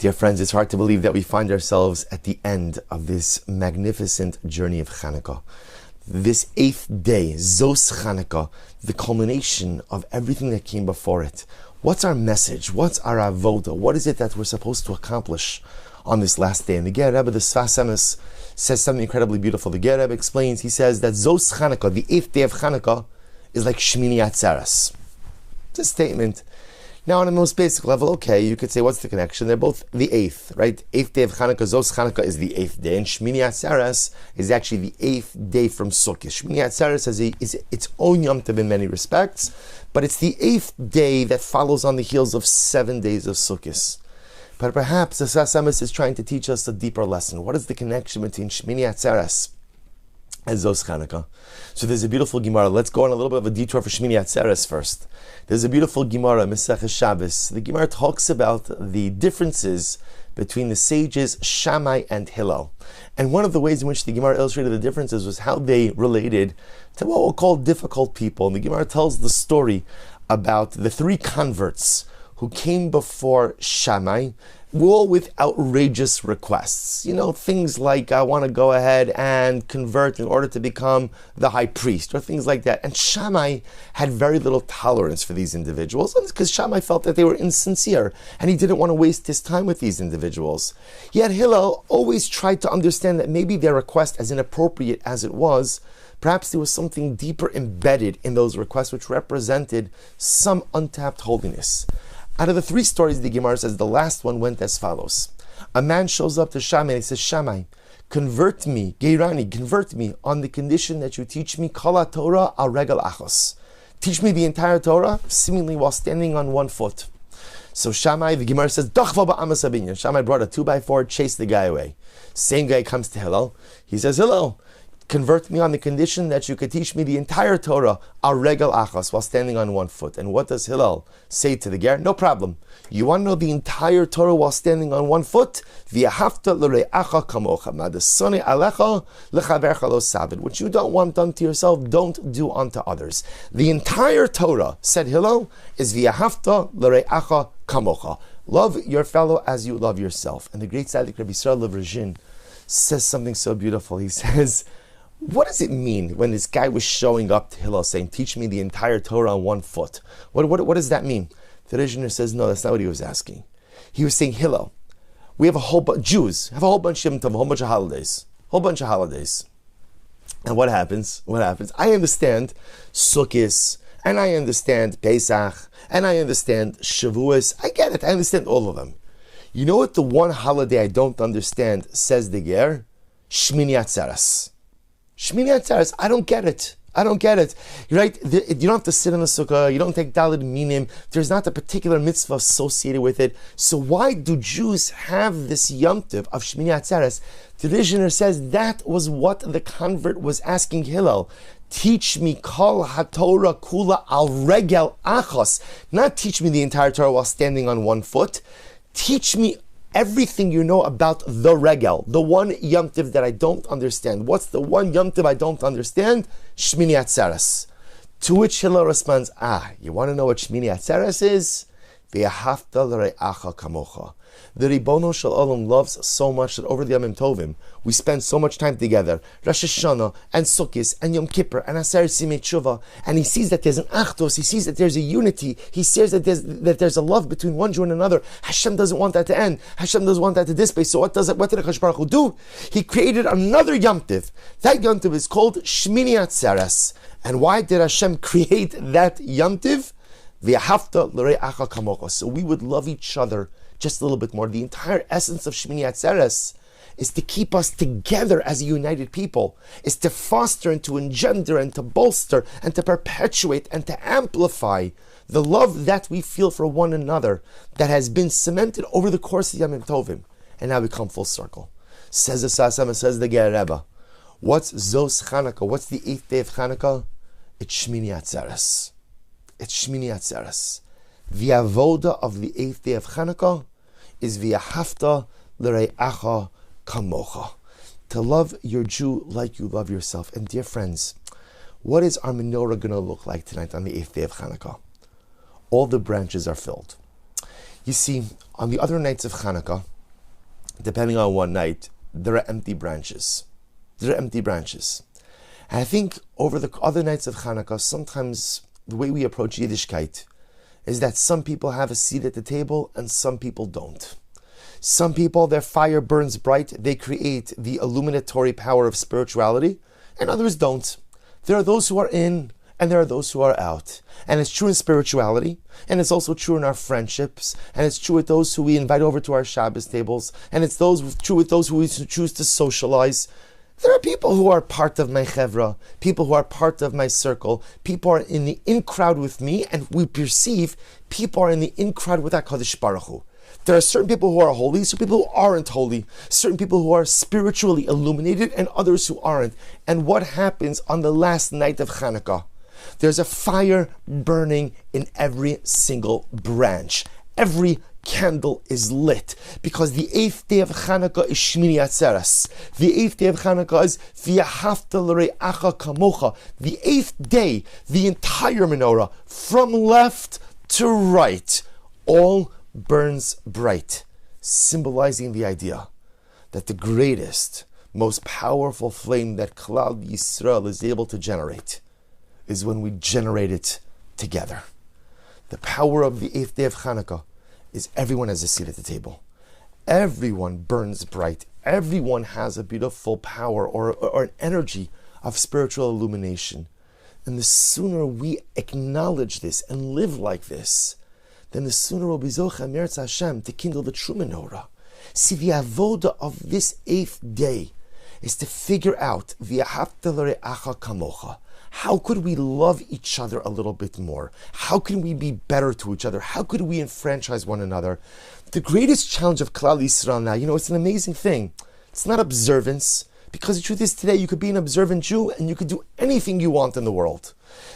Dear friends, it's hard to believe that we find ourselves at the end of this magnificent journey of Chanukah. This 8th day, Zos Chanukah, the culmination of everything that came before it. What's our message? What's our Avoda? What is it that we're supposed to accomplish on this last day? And the Ger Rebbe, the Sfas Emes, says something incredibly beautiful. The Ger Rebbe explains, he says that Zos Chanukah, the 8th day of Chanukah, is like Shmini Atzeres. It's a statement. Now, on a most basic level, okay, you could say, what's the connection? They're both the 8th, right? 8th day of Chanukah, Zos Chanukah is the 8th day, and Shmini Atzeres is actually the 8th day from Sukkot. Shmini Atzeres is its own Yom Tov in many respects, but it's the 8th day that follows on the heels of 7 days of Sukkot. But perhaps the Sfas Emes is trying to teach us a deeper lesson. What is the connection between Shmini Atzeres and Zos Chanukah? So there's a beautiful Gemara. Let's go on a little bit of a detour for Shmini Atzeres first. There's a beautiful Gemara, Mesechus Shabbos. The Gemara talks about the differences between the sages Shammai and Hillel. And one of the ways in which the Gemara illustrated the differences was how they related to what we'll call difficult people. And the Gemara tells the story about the 3 converts who came before Shammai, all with outrageous requests. You know, things like, I want to go ahead and convert in order to become the high priest, or things like that. And Shammai had very little tolerance for these individuals, because Shammai felt that they were insincere, and he didn't want to waste his time with these individuals. Yet Hillel always tried to understand that maybe their request, as inappropriate as it was, perhaps there was something deeper embedded in those requests which represented some untapped holiness. Out of the 3 stories, the Gemara says the last one went as follows. A man shows up to Shammai and he says, Shammai, convert me, Geirani, convert me on the condition that you teach me Kala Torah al Regel Achos. Teach me the entire Torah, seemingly while standing on 1 foot. So Shammai, the Gemara says, Dachva ba'amas abinyan. Shammai brought a 2x4, chased the guy away. Same guy comes to Hillel. He says, Hillel, convert me on the condition that you could teach me the entire Torah, al regel achos, while standing on 1 foot. And what does Hillel say to the Ger? No problem. You want to know the entire Torah while standing on 1 foot? V'yahavta l're'acha kamocha, ma'adasone alecha l'chavercha lo sabed. What you don't want done to yourself, don't do unto others. The entire Torah, said Hillel, is v'yahavta l're'acha kamocha. Love your fellow as you love yourself. And the great tzaddik Rabbi Yisrael of Rajin says something so beautiful. He says, what does it mean when this guy was showing up to Hillel saying, teach me the entire Torah on 1 foot? What does that mean? The Rishner says, no, that's not what he was asking. He was saying, Hillel, we have a whole bunch, Jews have a whole bunch of Yom Tov, a whole bunch of holidays. And what happens? I understand Sukkot, and I understand Pesach, and I understand Shavuos. I get it. I understand all of them. You know what the one holiday I don't understand, says the Ger? Shmini Atzeres. Shmini Atzeres, I don't get it. Right? You don't have to sit in a sukkah. You don't take Daled Minim. There's not a particular mitzvah associated with it. So why do Jews have this Yom Tov of Shmini Atzeres? The Rishner says that was what the convert was asking Hillel. Teach me Kol HaTorah Kula Al Regel Achos. Not teach me the entire Torah while standing on 1 foot. Teach me everything you know about the regel, the one Yom Tov that I don't understand. What's the one Yom Tov I don't understand? Shmini Atzeres. To which Hillel responds, you want to know what Shmini Atzeres is? V'yahavta l're'acha kamocha. The Ribono Shel Olam loves so much that over the Yom Tovim, we spend so much time together, Rosh Hashanah, and Sukkot, and Yom Kippur, and Aser Simei Tshuva, and he sees that there's an Achdos, he sees that there's a unity, he sees that there's a love between one Jew and another. Hashem doesn't want that to end. Hashem doesn't want that to dissipate. So what did HaKadosh Baruch Hu do? He created another Yom Tov. That Yom Tov is called Shmini Atzeres. And why did Hashem create that Yom Tov? V'yahavta l're'acha kamocha. So we would love each other just a little bit more. The entire essence of Shmini Atzeres is to keep us together as a united people, is to foster and to engender and to bolster and to perpetuate and to amplify the love that we feel for one another that has been cemented over the course of Yom Tovim. And now we come full circle. Says the Sfas Emes, says the Ger Rebbe, what's Zos Chanukah? What's the 8th day of Chanukah? It's Shmini Atzeres. It's Shmini Atzeres. The Avoda of the 8th day of Chanukah is v'yahavta l're'acha kamocha. To love your Jew like you love yourself. And dear friends, what is our menorah going to look like tonight on the 8th day of Chanukah? All the branches are filled. You see, on the other nights of Chanukah, depending on one night, there are empty branches. There are empty branches. And I think over the other nights of Chanukah, sometimes the way we approach Yiddishkeit is that some people have a seat at the table and some people don't. Some people, their fire burns bright, they create the illuminatory power of spirituality, and others don't. There are those who are in, and there are those who are out. And it's true in spirituality, and it's also true in our friendships, and it's true with those who we invite over to our Shabbos tables, and it's true with those who we choose to socialize. There are people who are part of my chevra, people who are part of my circle, people are in the in-crowd with me, and we perceive people are in the in-crowd with HaKadosh Baruch Hu. There are certain people who are holy, certain people who aren't holy, certain people who are spiritually illuminated, and others who aren't. And what happens on the last night of Chanukah? There's a fire burning in every single branch. Every candle is lit, because the 8th day of Chanukah is Shmini Atzeres. The 8th day of Chanukah is V'yahavta l're'acha kamocha. The 8th day, the entire menorah, from left to right, all burns bright, symbolizing the idea that the greatest, most powerful flame that Klal Yisrael is able to generate is when we generate it together. The power of the 8th day of Chanukah is everyone has a seat at the table. Everyone burns bright. Everyone has a beautiful power or an energy of spiritual illumination. And the sooner we acknowledge this and live like this, then the sooner we'll be zocha meretz Hashem to kindle the true menorah. See, the avoda of this 8th day is to figure out v'yahavta l're'acha kamocha. How could we love each other a little bit more? How can we be better to each other? How could we enfranchise one another? The greatest challenge of Klal Yisrael now, it's an amazing thing. It's not observance, because the truth is today you could be an observant Jew and you could do anything you want in the world.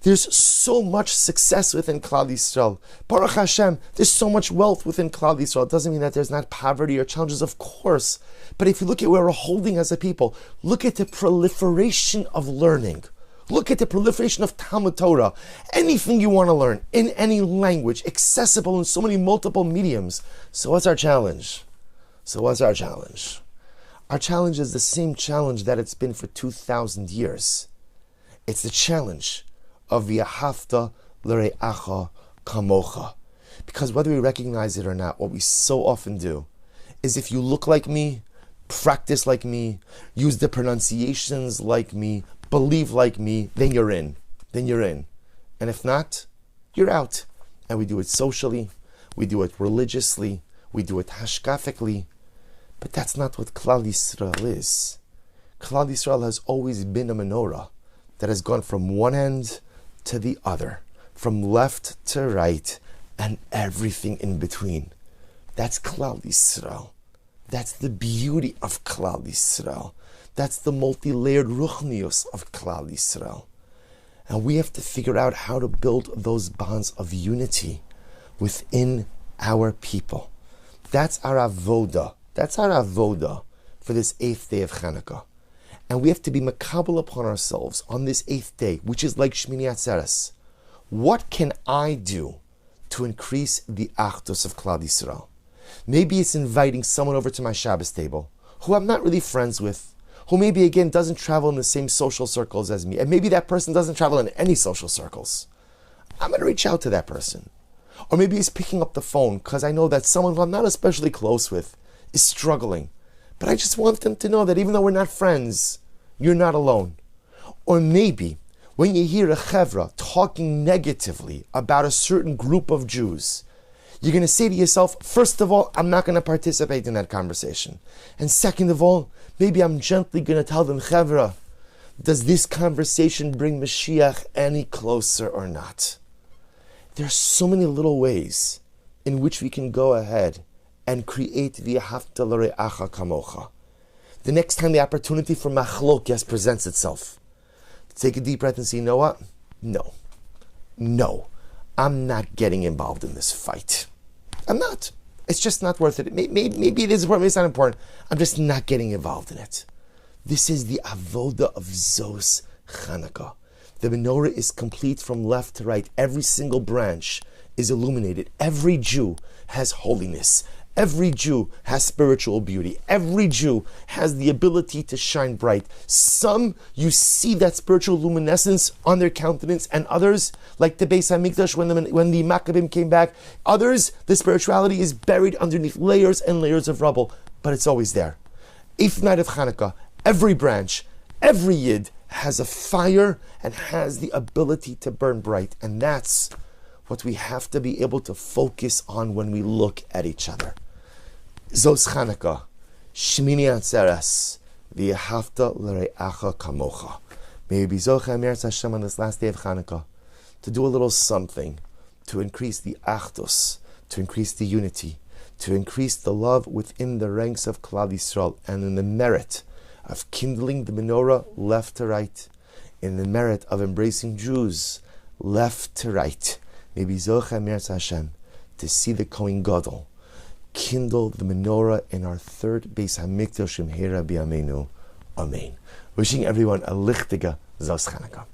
There's so much success within Klal Yisrael. Baruch Hashem, there's so much wealth within Klal Yisrael. It doesn't mean that there's not poverty or challenges, of course. But if you look at where we're holding as a people, look at the proliferation of learning. Look at the proliferation of Talmud Torah. Anything you want to learn, in any language, accessible in so many multiple mediums. So what's our challenge? Our challenge is the same challenge that it's been for 2,000 years. It's the challenge of V'yahavta l're'acha kamocha. Because whether we recognize it or not, what we so often do is if you look like me, practice like me, use the pronunciations like me, believe like me, then you're in. And if not, you're out. And we do it socially, we do it religiously, we do it hashkafically. But that's not what Klal Yisrael is. Klal Yisrael has always been a menorah that has gone from one end to the other, from left to right, and everything in between. That's Klal Yisrael. That's the beauty of Klal Yisrael. That's the multi-layered ruchnius of Klal Yisrael. And we have to figure out how to build those bonds of unity within our people. That's our avoda. That's our avoda for this 8th day of Chanukah. And we have to be makabel upon ourselves on this 8th day, which is like Shmini Atzeres. What can I do to increase the achdus of Klal Yisrael? Maybe it's inviting someone over to my Shabbos table who I'm not really friends with, who maybe again doesn't travel in the same social circles as me, and maybe that person doesn't travel in any social circles. I'm going to reach out to that person. Or maybe he's picking up the phone because I know that someone who I'm not especially close with is struggling. But I just want them to know that even though we're not friends, you're not alone. Or maybe when you hear a chevra talking negatively about a certain group of Jews, you're going to say to yourself, first of all, I'm not going to participate in that conversation. And second of all, maybe I'm gently going to tell them, chevra, does this conversation bring Mashiach any closer or not? There are so many little ways in which we can go ahead and create v'yahavta l're'acha kamocha. The next time the opportunity for machlokes presents itself, take a deep breath and say, you know what? No, I'm not getting involved in this fight. I'm not. It's just not worth it. Maybe it is important, maybe it's not important. I'm just not getting involved in it. This is the avoda of Zos Chanukah. The menorah is complete from left to right. Every single branch is illuminated. Every Jew has holiness. Every Jew has spiritual beauty. Every Jew has the ability to shine bright. Some, you see that spiritual luminescence on their countenance, and others, like the Beis HaMikdash when the Maccabim came back, others, the spirituality is buried underneath layers and layers of rubble, but it's always there. Eighth night of Chanukah, every branch, every Yid has a fire and has the ability to burn bright, and that's what we have to be able to focus on when we look at each other. Zos Chanukah, Shmini Atzeres, V'ahavta l're'acha kamocha. May we be zocha Eretz Hashem on this last day of Chanukah to do a little something to increase the achdus, to increase the unity, to increase the love within the ranks of Klal Yisrael, and in the merit of kindling the menorah left to right, in the merit of embracing Jews left to right. Maybe Zocha Eretz Hashem to see the Kohen Gadol kindle the menorah in our third Beis HaMikdash Imhera B'Yameinu. Amen. Wishing everyone a lichtige Zos Chanukah.